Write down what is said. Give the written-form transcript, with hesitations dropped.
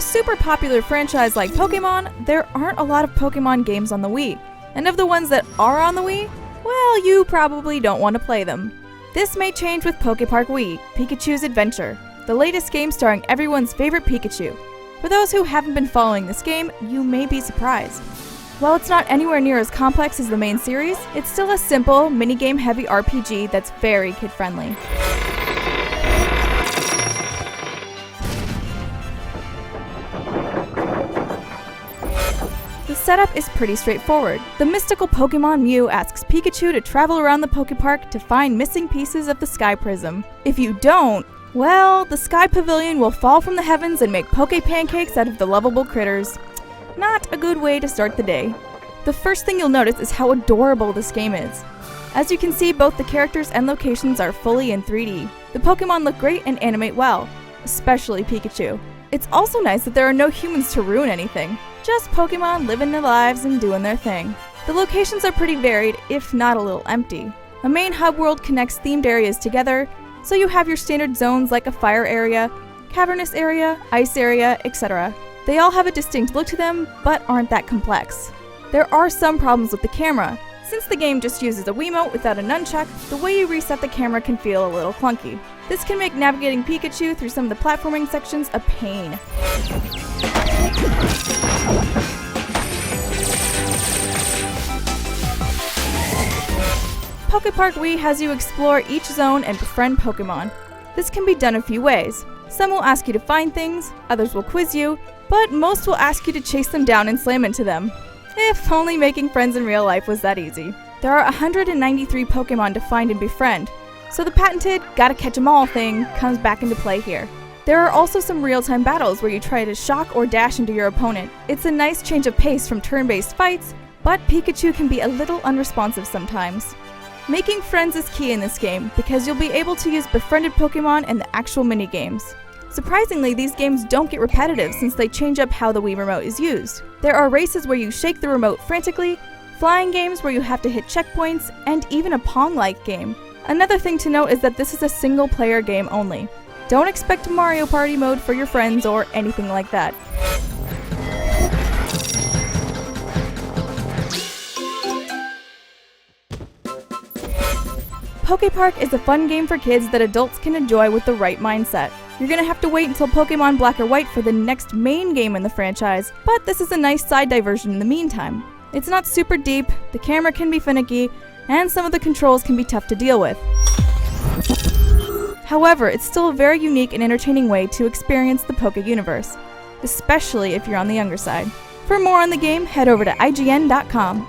super popular franchise like Pokemon, there aren't a lot of Pokemon games on the Wii. And of the ones that are on the Wii, well, you probably don't want to play them. This may change with PokePark Wii, Pikachu's Adventure, the latest game starring everyone's favorite Pikachu. For those who haven't been following this game, you may be surprised. While it's not anywhere near as complex as the main series, it's still a simple, minigame-heavy RPG that's very kid-friendly. The setup is pretty straightforward. The mystical Pokemon Mew asks Pikachu to travel around the Pokepark to find missing pieces of the Sky Prism. If you don't, well, the Sky Pavilion will fall from the heavens and make Poke Pancakes out of the lovable critters. Not a good way to start the day. The first thing you'll notice is how adorable this game is. As you can see, both the characters and locations are fully in 3D. The Pokemon look great and animate well, especially Pikachu. It's also nice that there are no humans to ruin anything. Just Pokemon living their lives and doing their thing. The locations are pretty varied, if not a little empty. A main hub world connects themed areas together, so you have your standard zones like a fire area, cavernous area, ice area, etc. They all have a distinct look to them, but aren't that complex. There are some problems with the camera. Since the game just uses a Wiimote without a nunchuck, the way you reset the camera can feel a little clunky. This can make navigating Pikachu through some of the platforming sections a pain. PokePark Wii has you explore each zone and befriend Pokemon. This can be done a few ways. Some will ask you to find things, others will quiz you, but most will ask you to chase them down and slam into them. If only making friends in real life was that easy. There are 193 Pokemon to find and befriend, so the patented gotta catch 'em all thing comes back into play here. There are also some real-time battles where you try to shock or dash into your opponent. It's a nice change of pace from turn-based fights, but Pikachu can be a little unresponsive sometimes. Making friends is key in this game, because you'll be able to use befriended Pokemon in the actual minigames. Surprisingly, these games don't get repetitive since they change up how the Wii Remote is used. There are races where you shake the remote frantically, flying games where you have to hit checkpoints, and even a Pong-like game. Another thing to note is that this is a single-player game only. Don't expect a Mario Party mode for your friends or anything like that. PokePark is a fun game for kids that adults can enjoy with the right mindset. You're gonna have to wait until Pokemon Black or White for the next main game in the franchise, but this is a nice side diversion in the meantime. It's not super deep, the camera can be finicky, and some of the controls can be tough to deal with. However, it's still a very unique and entertaining way to experience the Poke universe, especially if you're on the younger side. For more on the game, head over to IGN.com.